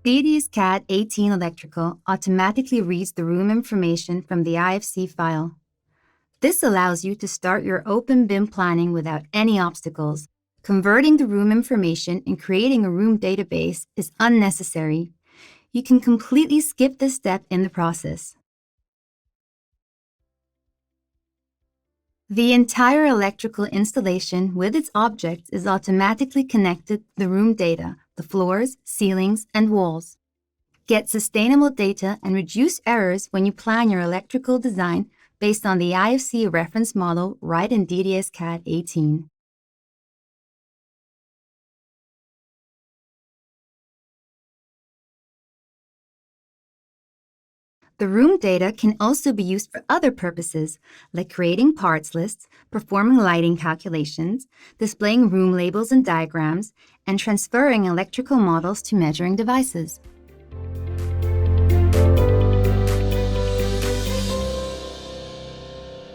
DDS-CAD 18 Electrical automatically reads the room information from the IFC file. This allows you to start your open BIM planning without any obstacles. Converting the room information and creating a room database is unnecessary. You can completely skip this step in the process. The entire electrical installation with its objects is automatically connected to the room data, the floors, ceilings, and walls. Get sustainable data and reduce errors when you plan your electrical design based on the IFC reference model right in DDS-CAD 18. The room data can also be used for other purposes, like creating parts lists, performing lighting calculations, displaying room labels and diagrams, and transferring electrical models to measuring devices.